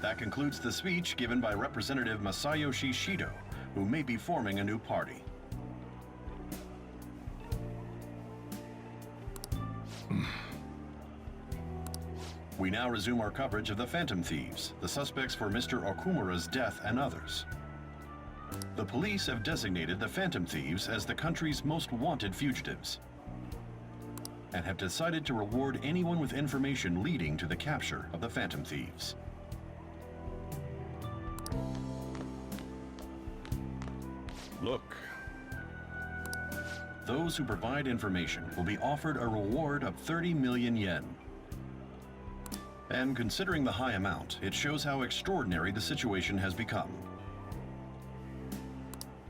That concludes the speech given by Representative Masayoshi Shido, who may be forming a new party. We now resume our coverage of the Phantom Thieves, the suspects for Mr. Okumura's death and others. The police have designated the Phantom Thieves as the country's most wanted fugitives, and have decided to reward anyone with information leading to the capture of the Phantom Thieves. Look. Those who provide information will be offered a reward of 30 million yen. And considering the high amount, it shows how extraordinary the situation has become.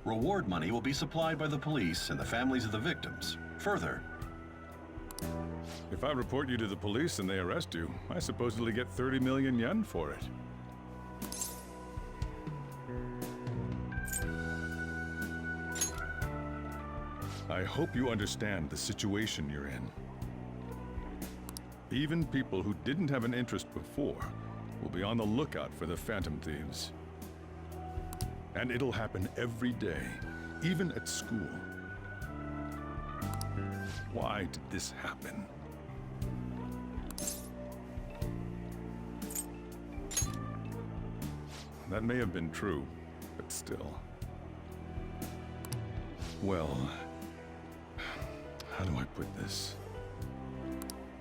Reward money will be supplied by the police and the families of the victims. Further, If I report you to the police and they arrest you, I supposedly get 30 million yen for it. I hope you understand the situation you're in. Even people who didn't have an interest before will be on the lookout for the Phantom Thieves. And it'll happen every day, even at school. Why did this happen? That may have been true, but still. Well, how do I put this?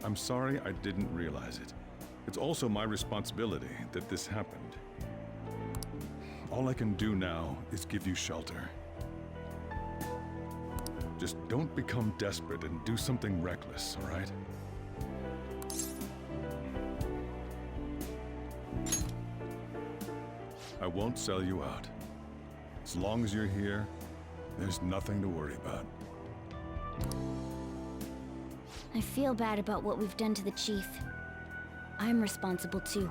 I'm sorry I didn't realize it. It's also my responsibility that this happened. All I can do now is give you shelter. Just don't become desperate and do something reckless, all right? I won't sell you out. As long as you're here, there's nothing to worry about. I feel bad about what we've done to the chief. I'm responsible too.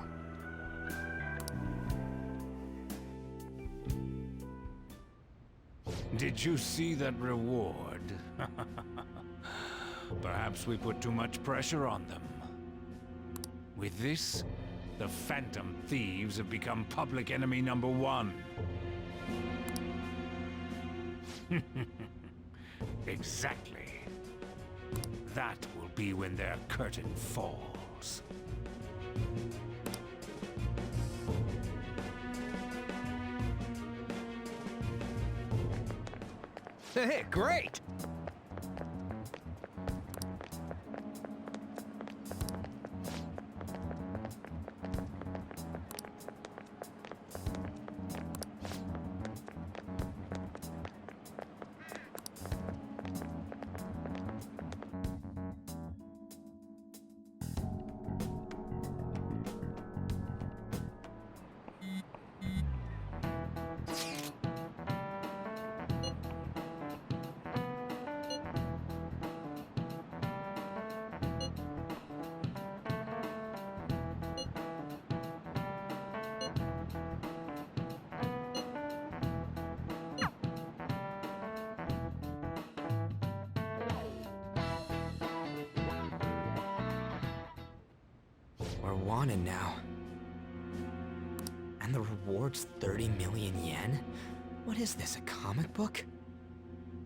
Did you see that reward? Perhaps we put too much pressure on them. With this, the Phantom Thieves have become public enemy #1. Exactly. That will be when their curtain falls. Hey, great! We're wanted now. And the reward's 30 million yen? What is this, a comic book?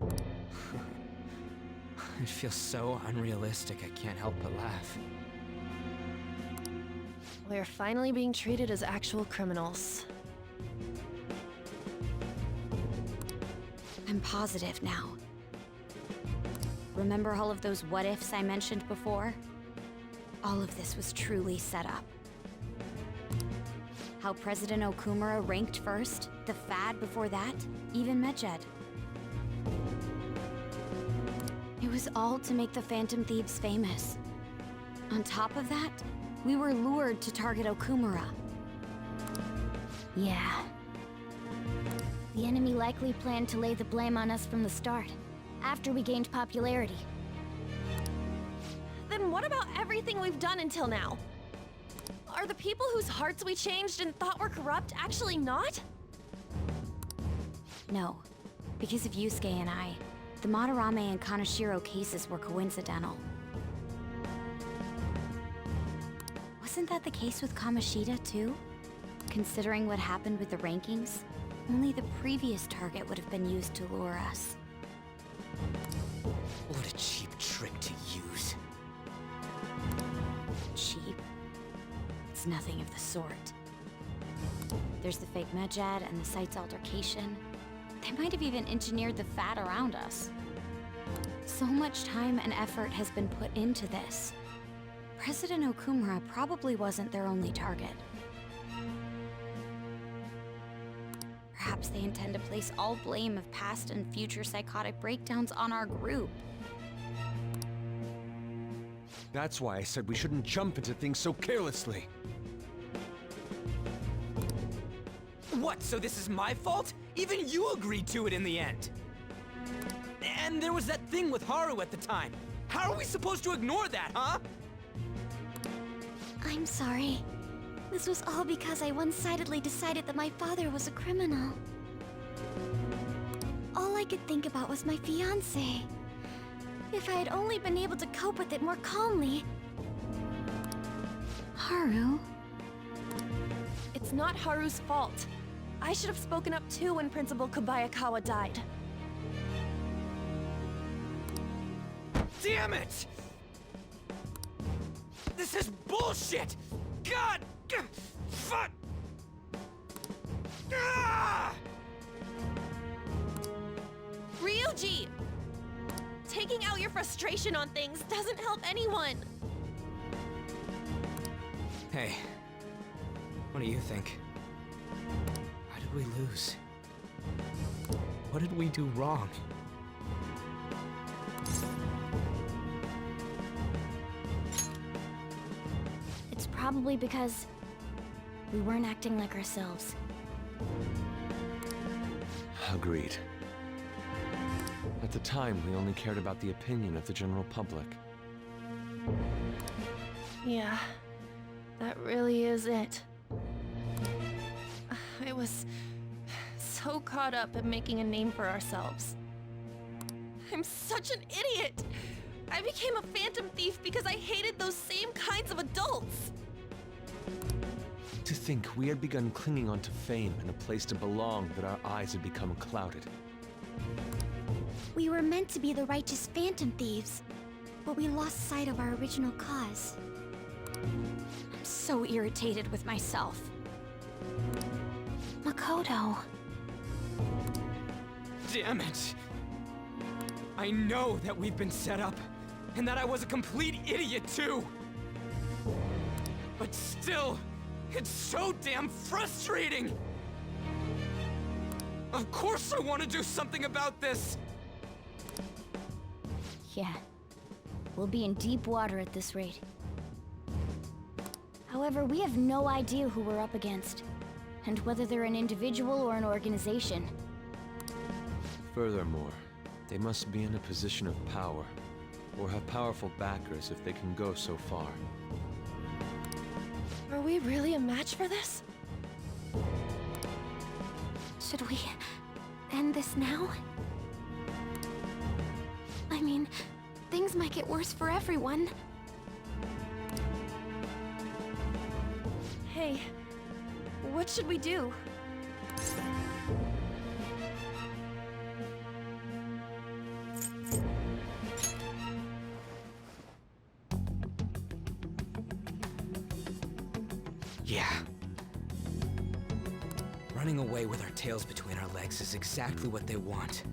It feels so unrealistic I can't help but laugh. We're finally being treated as actual criminals. I'm positive now. Remember all of those what-ifs I mentioned before? All of this was truly set up. How President Okumura ranked first, the Fad before that, even Medjed. It was all to make the Phantom Thieves famous. On top of that, we were lured to target Okumura. Yeah. The enemy likely planned to lay the blame on us from the start, after we gained popularity. Then what about everything we've done until now? Are the people whose hearts we changed and thought were corrupt actually not? No, because of Yusuke and I, the Madarame and Kaneshiro cases were coincidental. Wasn't that the case with Kamoshida, too? Considering what happened with the rankings, only the previous target would have been used to lure us. What a cheap trick to use. Cheap? It's nothing of the sort. There's the fake med ad and the site's altercation. They might have even engineered the fat around us. So much time and effort has been put into this. President Okumura probably wasn't their only target. Perhaps they intend to place all blame of past and future psychotic breakdowns on our group. That's why I said we shouldn't jump into things so carelessly. What, so this is my fault? Even you agreed to it in the end. And there was that thing with Haru at the time. How are we supposed to ignore that, huh? I'm sorry. This was all because I one-sidedly decided that my father was a criminal. All I could think about was my fiancé. If I had only been able to cope with it more calmly. Haru? It's not Haru's fault. I should have spoken up too when Principal Kobayakawa died. Damn it! This is bullshit! God! Fuck! Ah! Ryuji! Taking out your frustration on things doesn't help anyone. Hey, what do you think? How did we lose? What did we do wrong? It's probably because we weren't acting like ourselves. Agreed. At the time, we only cared about the opinion of the general public. Yeah, that really is it. I was so caught up in making a name for ourselves. I'm such an idiot! I became a phantom thief because I hated those same kinds of adults! To think we had begun clinging onto fame and a place to belong, that our eyes had become clouded. We were meant to be the righteous phantom thieves, but we lost sight of our original cause. I'm so irritated with myself. Makoto. Damn it! I know that we've been set up, and that I was a complete idiot too! But still, it's so damn frustrating! Of course I want to do something about this! Yeah. We'll be in deep water at this rate. However, we have no idea who we're up against, and whether they're an individual or an organization. Furthermore, they must be in a position of power, or have powerful backers if they can go so far. Are we really a match for this? Should we end this now? I mean, things might get worse for everyone. Hey, what should we do? Yeah. Running away with our tails between our legs is exactly what they want.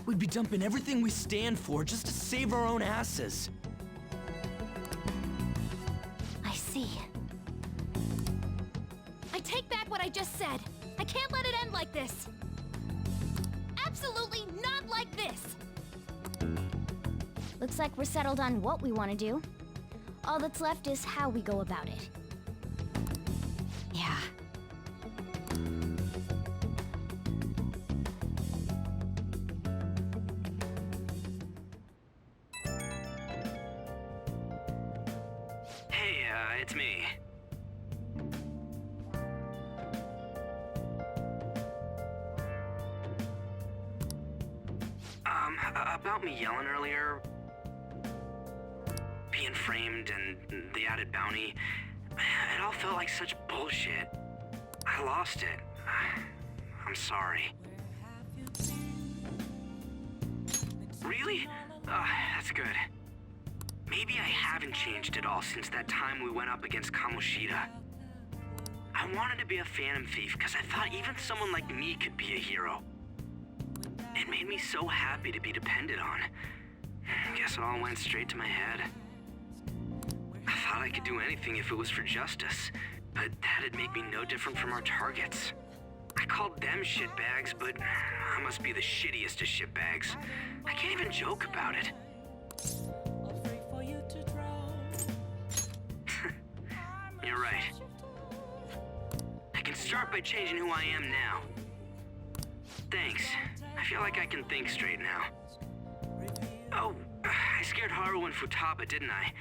We'd be dumping everything we stand for just to save our own asses. I see. I take back what I just said. I can't let it end like this. Absolutely not like this. Looks like we're settled on what we want to do. All that's left is how we go about it. Yeah. Hey, it's me. About me yelling earlier, being framed and the added bounty, It all felt like such bullshit. I lost it. I'm sorry. Really? That's good. Maybe I haven't changed at all since that time we went up against Kamoshida. I wanted to be a Phantom Thief because I thought even someone like me could be a hero. It made me so happy to be depended on. Guess it all went straight to my head. I thought I could do anything if it was for justice, but that'd make me no different from our targets. I called them shitbags, but I must be the shittiest of shitbags. I can't even joke about it. You're right. I can start by changing who I am now. Thanks. I feel like I can think straight now. Oh, I scared Haru and Futaba, didn't I?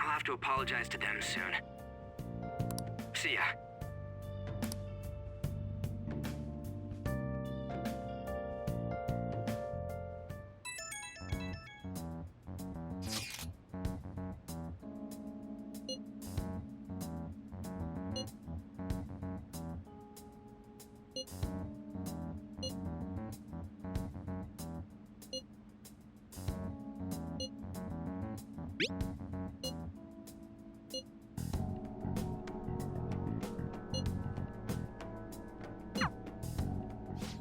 I'll have to apologize to them soon. See ya.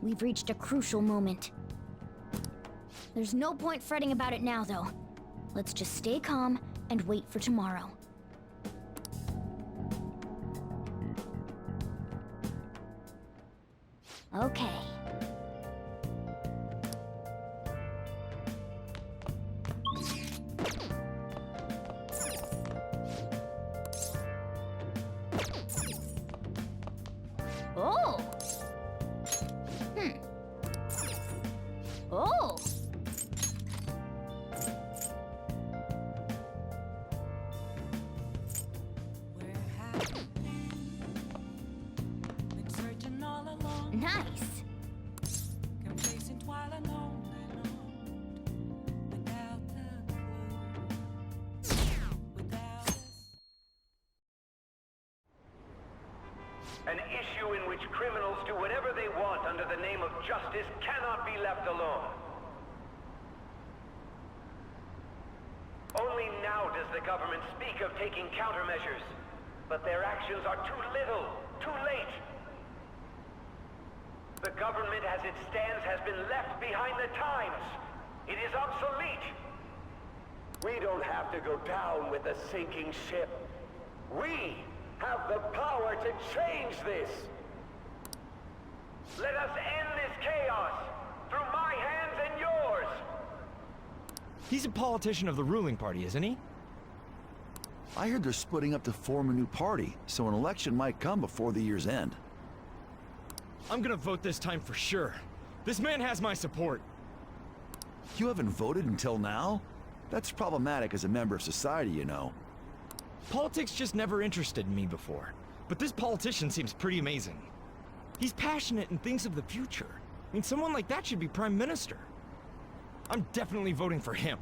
We've reached a crucial moment. There's no point fretting about it now, though. Let's just stay calm and wait for tomorrow. Okay. Oh! Oh! Nice! An issue in which criminals do whatever they want under the name of justice cannot be left alone. Only now does the government speak of taking countermeasures, but their actions are too little, too late. The government as it stands has been left behind the times. It is obsolete. We don't have to go down with the sinking ship. We have the power to change this. Let us end this chaos through my hands and yours. He's a politician of the ruling party, isn't he? I heard they're splitting up to form a new party, so an election might come before the year's end. I'm gonna vote this time for sure. This man has my support. You haven't voted until now? That's problematic as a member of society, you know. Politics just never interested me before. But this politician seems pretty amazing. He's passionate and thinks of the future. I mean, someone like that should be prime minister. I'm definitely voting for him.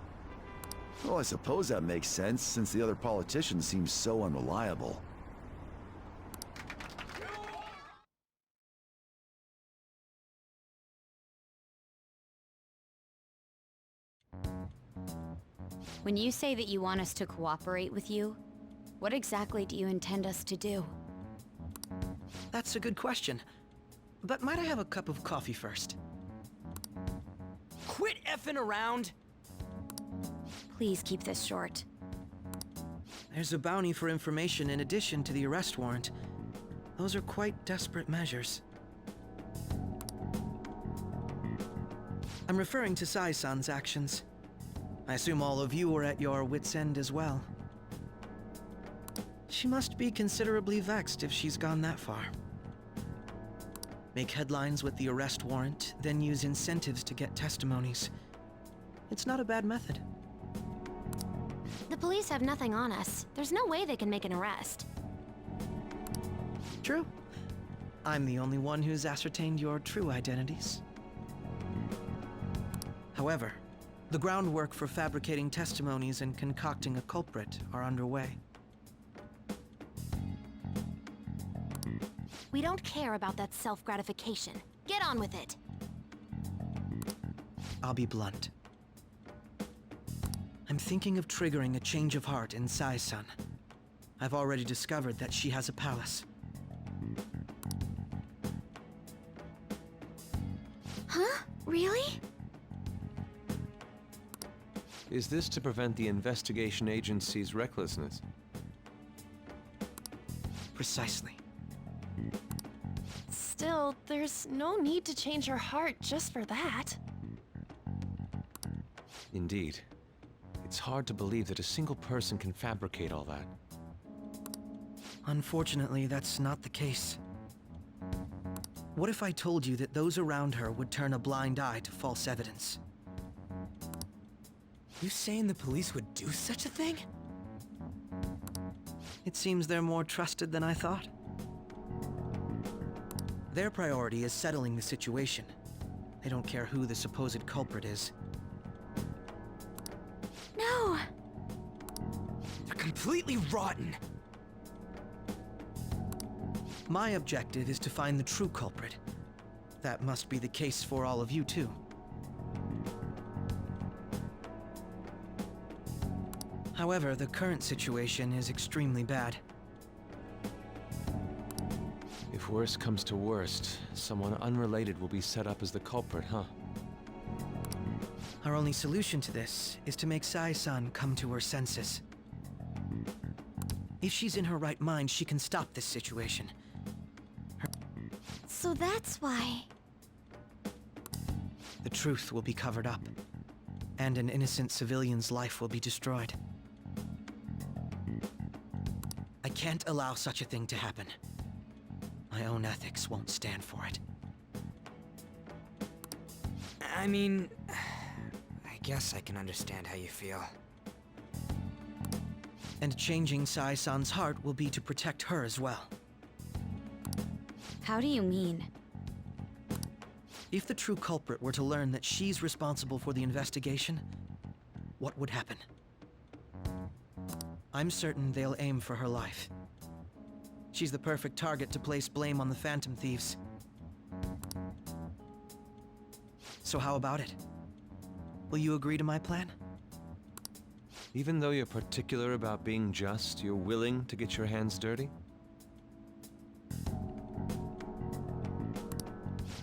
Well, I suppose that makes sense, since the other politicians seem so unreliable. When you say that you want us to cooperate with you, what exactly do you intend us to do? That's a good question. But might I have a cup of coffee first? Quit effing around! Please keep this short. There's a bounty for information in addition to the arrest warrant. Those are quite desperate measures. I'm referring to Sai-san's actions. I assume all of you are at your wits' end as well. She must be considerably vexed if she's gone that far. Make headlines with the arrest warrant, then use incentives to get testimonies. It's not a bad method. The police have nothing on us. There's no way they can make an arrest. True. I'm the only one who's ascertained your true identities. However, the groundwork for fabricating testimonies and concocting a culprit are underway. We don't care about that self-gratification. Get on with it. I'll be blunt. I'm thinking of triggering a change of heart in Sai-san. I've already discovered that she has a palace. Huh? Really? Is this to prevent the investigation agency's recklessness? Precisely. Still, there's no need to change her heart just for that. Indeed. It's hard to believe that a single person can fabricate all that. Unfortunately, that's not the case. What if I told you that those around her would turn a blind eye to false evidence? You saying the police would do such a thing? It seems they're more trusted than I thought. Their priority is settling the situation. They don't care who the supposed culprit is. No! They're completely rotten. My objective is to find the true culprit. That must be the case for all of you, too. However, the current situation is extremely bad. If worst comes to worst, someone unrelated will be set up as the culprit, huh? Our only solution to this is to make Sai-san come to her senses. If she's in her right mind, she can stop this situation. So that's why... The truth will be covered up, and an innocent civilian's life will be destroyed. I can't allow such a thing to happen. My own ethics won't stand for it. I mean, I guess I can understand how you feel. And changing Sai-san's heart will be to protect her as well. How do you mean? If the true culprit were to learn that she's responsible for the investigation, what would happen? I'm certain they'll aim for her life. She's the perfect target to place blame on the Phantom Thieves. So how about it? Will you agree to my plan? Even though you're particular about being just, you're willing to get your hands dirty?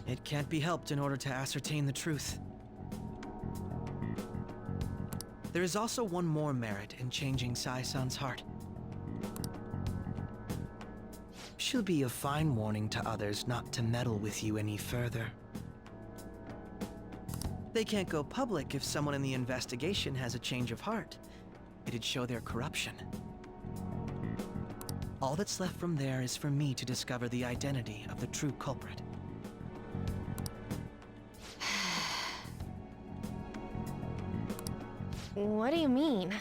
It can't be helped in order to ascertain the truth. There is also one more merit in changing Sai-san's heart. She'll be a fine warning to others not to meddle with you any further. They can't go public if someone in the investigation has a change of heart. It'd show their corruption. All that's left from there is for me to discover the identity of the true culprit. What do you mean?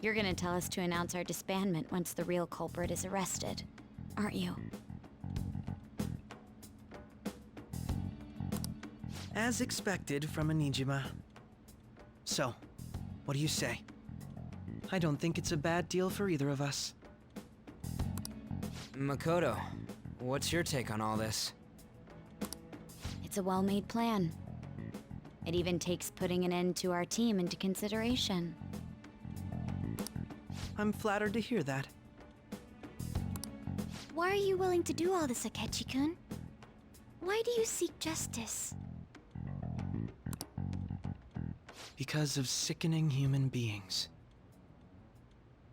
You're gonna tell us to announce our disbandment once the real culprit is arrested, aren't you? As expected from a Nijima. So, what do you say? I don't think it's a bad deal for either of us. Makoto, what's your take on all this? It's a well-made plan. It even takes putting an end to our team into consideration. I'm flattered to hear that. Why are you willing to do all this, Akechi-kun? Why do you seek justice? Because of sickening human beings.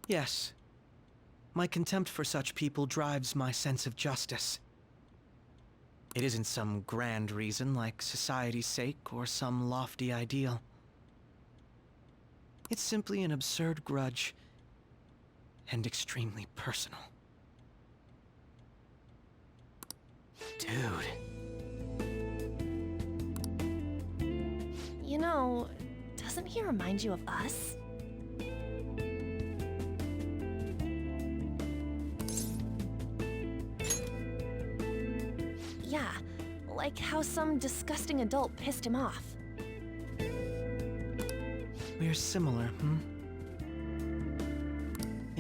Yes. My contempt for such people drives my sense of justice. It isn't some grand reason like society's sake or some lofty ideal. It's simply an absurd grudge and extremely personal. Dude. You know, doesn't he remind you of us? Yeah, like how some disgusting adult pissed him off. We're similar,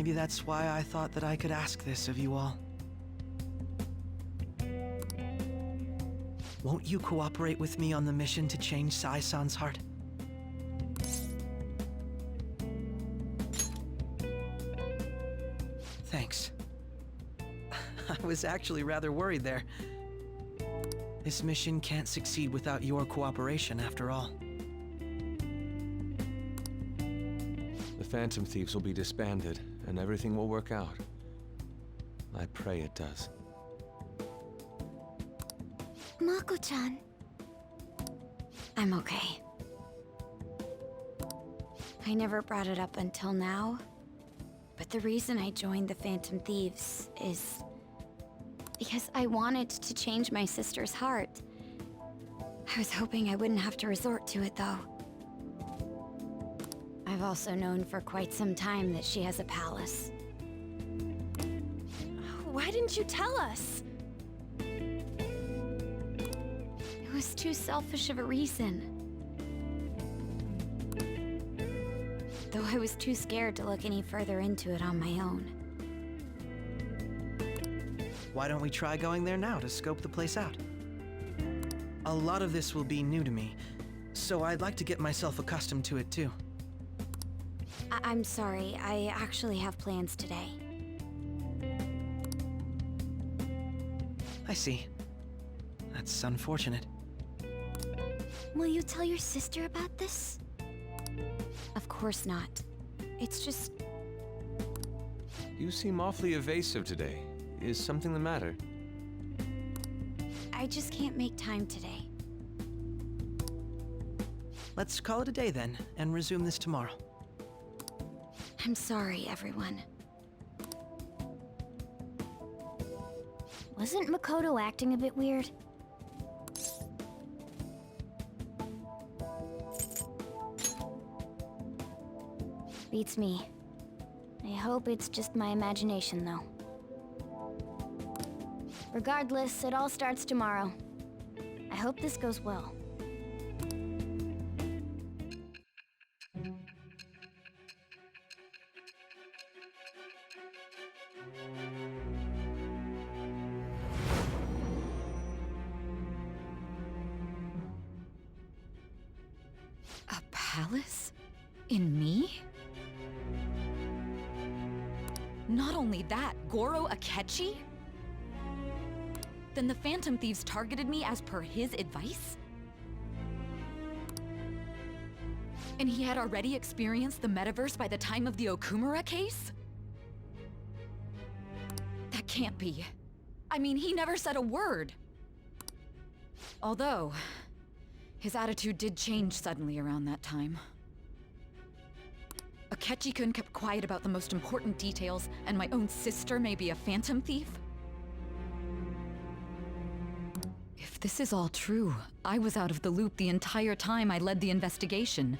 Maybe that's why I thought that I could ask this of you all. Won't you cooperate with me on the mission to change Sai-san's heart? Thanks. I was actually rather worried there. This mission can't succeed without your cooperation, after all. The Phantom Thieves will be disbanded, and everything will work out. I pray it does. Mako-chan. I'm okay. I never brought it up until now, but the reason I joined the Phantom Thieves is because I wanted to change my sister's heart. I was hoping I wouldn't have to resort to it, though. I've also known for quite some time that she has a palace. Why didn't you tell us? It was too selfish of a reason. Though I was too scared to look any further into it on my own. Why don't we try going there now to scope the place out? A lot of this will be new to me, so I'd like to get myself accustomed to it too. I'm sorry, I actually have plans today. I see. That's unfortunate. Will you tell your sister about this? Of course not. It's just... You seem awfully evasive today. Is something the matter? I just can't make time today. Let's call it a day then, and resume this tomorrow. I'm sorry, everyone. Wasn't Makoto acting a bit weird? Beats me. I hope it's just my imagination, though. Regardless, it all starts tomorrow. I hope this goes well. A palace? In me? Not only that, Goro Akechi? Then the Phantom Thieves targeted me as per his advice? And he had already experienced the metaverse by the time of the Okumura case? That can't be. I mean, he never said a word. Although, his attitude did change suddenly around that time. Akechi-kun kept quiet about the most important details, and my own sister may be a phantom thief? If this is all true, I was out of the loop the entire time I led the investigation.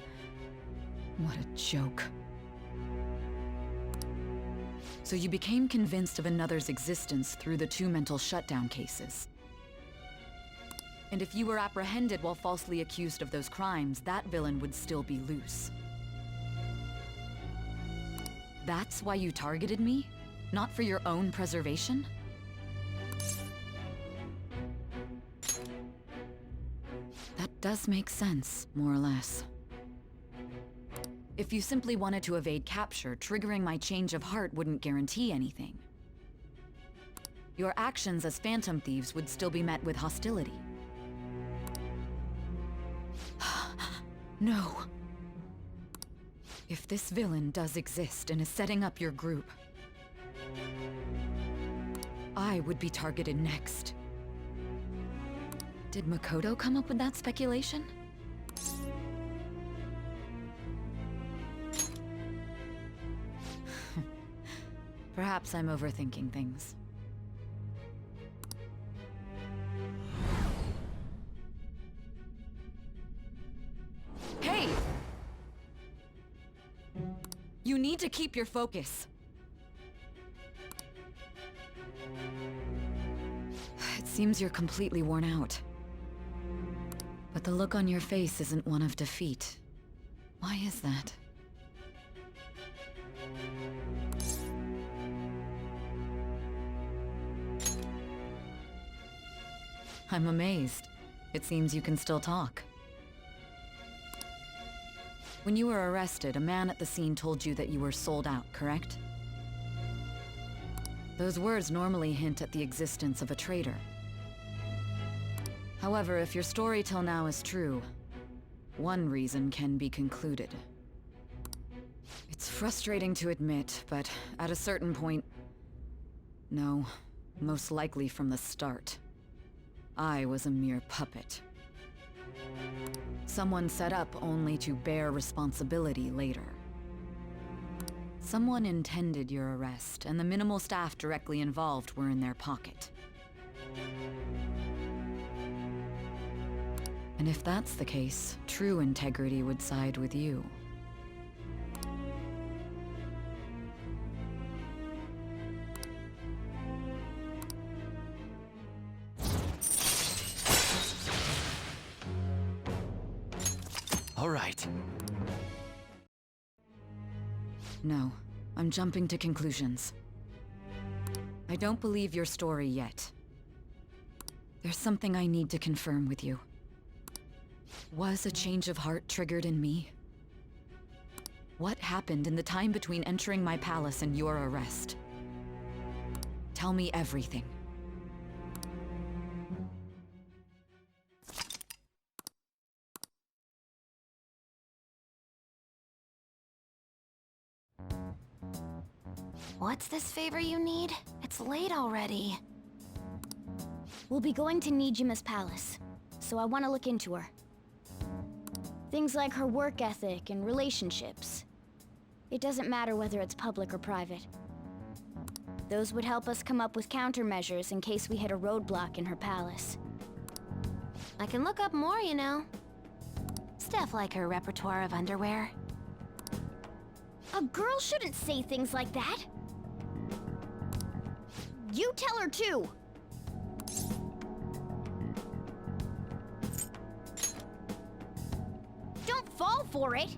What a joke. So you became convinced of another's existence through the 2 mental shutdown cases. And if you were apprehended while falsely accused of those crimes, that villain would still be loose. That's why you targeted me? Not for your own preservation? That does make sense, more or less. If you simply wanted to evade capture, triggering my change of heart wouldn't guarantee anything. Your actions as Phantom Thieves would still be met with hostility. No. If this villain does exist and is setting up your group, I would be targeted next. Did Makoto come up with that speculation? Perhaps I'm overthinking things. Hey! You need to keep your focus. It seems you're completely worn out. But the look on your face isn't one of defeat. Why is that? I'm amazed. It seems you can still talk. When you were arrested, a man at the scene told you that you were sold out, correct? Those words normally hint at the existence of a traitor. However, if your story till now is true, one reason can be concluded. It's frustrating to admit, but at a certain point... No, most likely from the start. I was a mere puppet. Someone set up only to bear responsibility later. Someone intended your arrest, and the minimal staff directly involved were in their pocket. And if that's the case, true integrity would side with you. All right. No, I'm jumping to conclusions. I don't believe your story yet. There's something I need to confirm with you. Was a change of heart triggered in me? What happened in the time between entering my palace and your arrest? Tell me everything. What's this favor you need? It's late already. We'll be going to Nijima's palace, so I want to look into her. Things like her work ethic and relationships. It doesn't matter whether it's public or private. Those would help us come up with countermeasures in case we hit a roadblock in her palace. I can look up more, you know. Stuff like her repertoire of underwear. A girl shouldn't say things like that. You tell her too. Don't fall for it.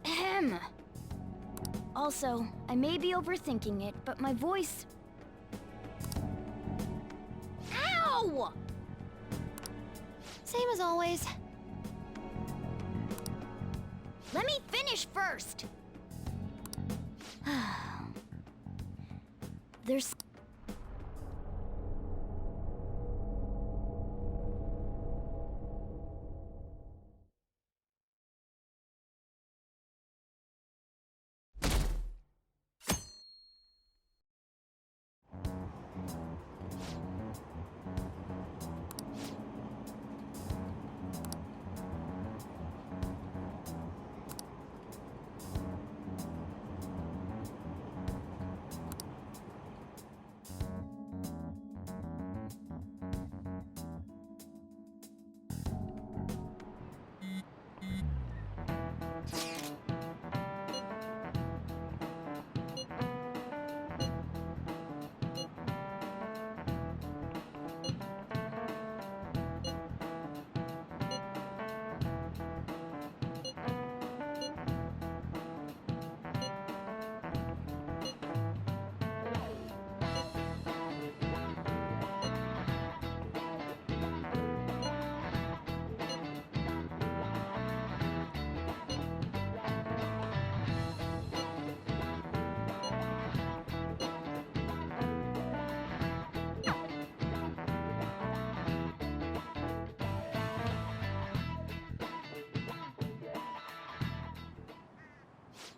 Ahem. Also, I may be overthinking it, but my voice... Ow! Same as always. Let me finish first. There's...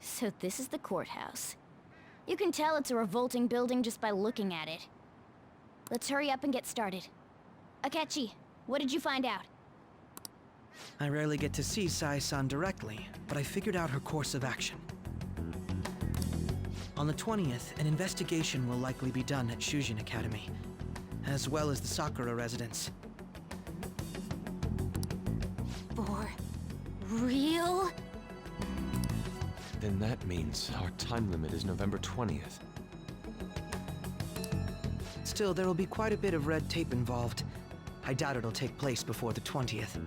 So this is the courthouse. You can tell it's a revolting building just by looking at it. Let's hurry up and get started. Akechi, what did you find out? I rarely get to see Sai-san directly, but I figured out her course of action. On the 20th, an investigation will likely be done at Shujin Academy, as well as the Sakura residence. For real? Then that means our time limit is November 20th. Still, there will be quite a bit of red tape involved. I doubt it'll take place before the 20th.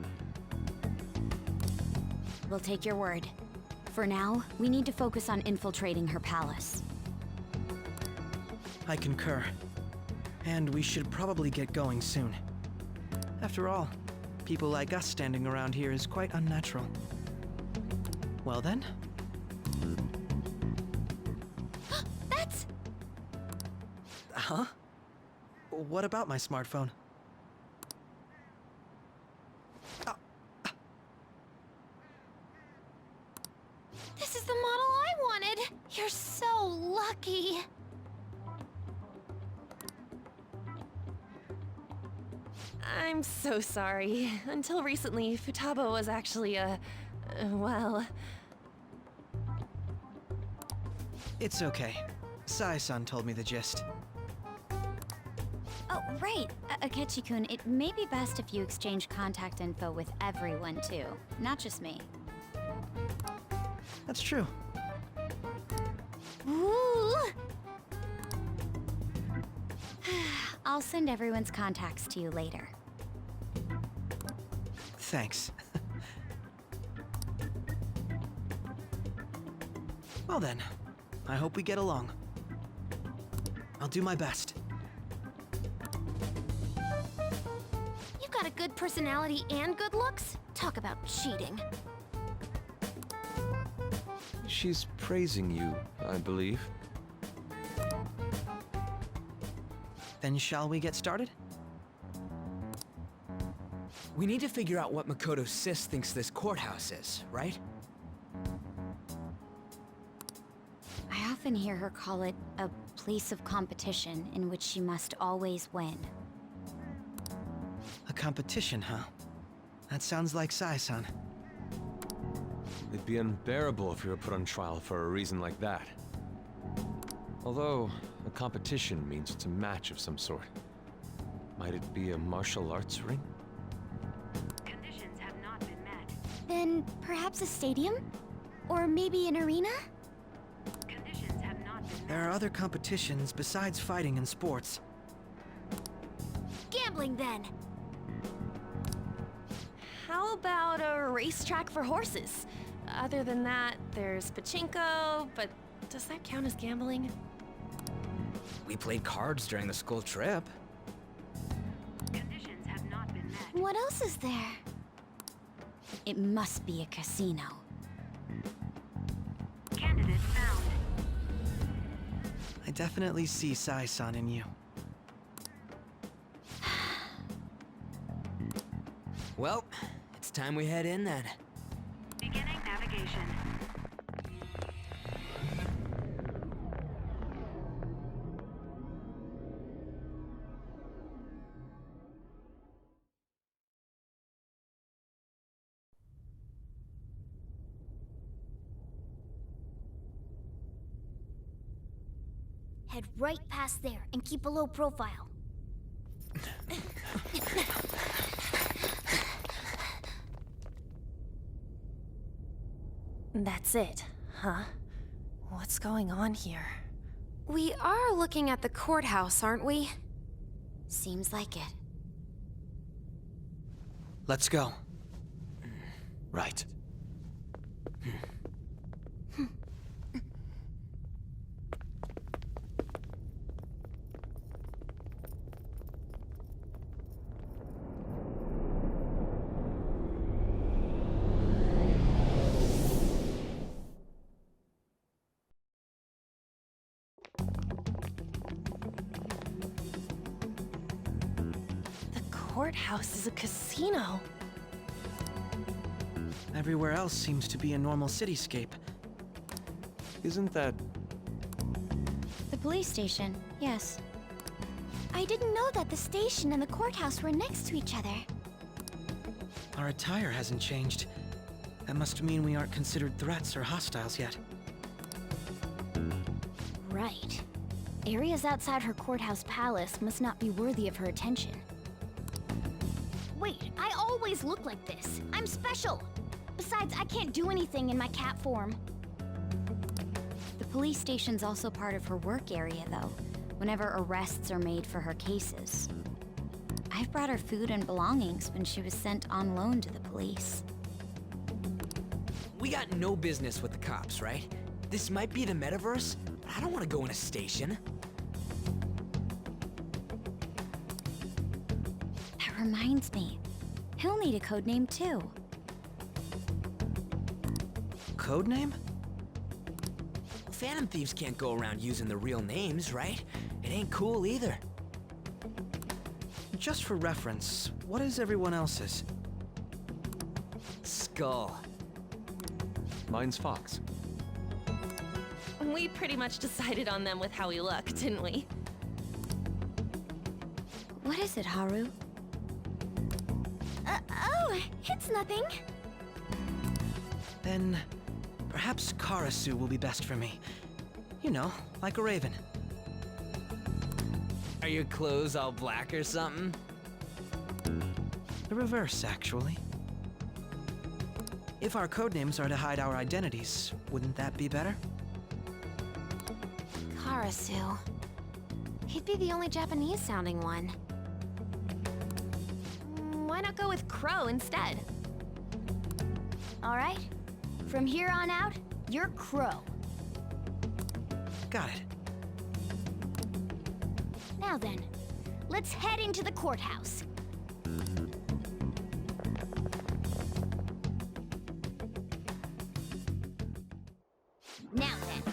We'll take your word. For now, we need to focus on infiltrating her palace. I concur. And we should probably get going soon. After all, people like us standing around here is quite unnatural. Well then? That's... Huh? What about my smartphone? This is the model I wanted! You're so lucky! I'm so sorry. Until recently, Futaba was actually well... It's okay. Sai-san told me the gist. Oh, right. Akechi-kun, it may be best if you exchange contact info with everyone, too. Not just me. That's true. Ooh! I'll send everyone's contacts to you later. Thanks. Well then, I hope we get along. I'll do my best. You've got a good personality and good looks? Talk about cheating. She's praising you, I believe. Then shall we get started? We need to figure out what Makoto's sis thinks this courthouse is, right? I often hear her call it a place of competition in which she must always win. A competition, huh? That sounds like Sai-san. It'd be unbearable if you were put on trial for a reason like that. Although, a competition means it's a match of some sort. Might it be a martial arts ring? Conditions have not been met. Then perhaps a stadium? Or maybe an arena? Conditions have not been met. There are other competitions besides fighting and sports. Gambling, then! How about a racetrack for horses? Other than that, there's pachinko, but does that count as gambling? We played cards during the school trip. Conditions have not been met. What else is there? It must be a casino. Candidate found. I definitely see Sai-san in you. Well, it's time we head in then. Beginning navigation. Head right past there and keep a low profile. That's it, huh? What's going on here? We are looking at the courthouse, aren't we? Seems like it. Let's go. Right. The courthouse is a casino. Everywhere else seems to be a normal cityscape. Isn't that... The police station, yes. I didn't know that the station and the courthouse were next to each other. Our attire hasn't changed. That must mean we aren't considered threats or hostiles yet. Right. Areas outside her courthouse palace must not be worthy of her attention. Wait, I always look like this. I'm special. Besides, I can't do anything in my cat form. The police station's also part of her work area, though, whenever arrests are made for her cases. I've brought her food and belongings when she was sent on loan to the police. We got no business with the cops, right? This might be the metaverse, but I don't want to go in a station. Reminds me, he'll need a code name too. Codename? Phantom thieves can't go around using their real names, right? It ain't cool either. Just for reference, what is everyone else's? Skull. Mine's Fox. We pretty much decided on them with how we look, didn't we? What is it, Haru? Oh, it's nothing. Then perhaps Karasu will be best for me. You know, like a raven. Are your clothes all black or something? The reverse, actually. If our codenames are to hide our identities, wouldn't that be better? Karasu. He'd be the only Japanese-sounding one. Why not go with Crow instead? All right. From here on out, you're Crow. Got it. Now then, let's head into the courthouse. Now then.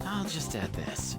I'll just add this.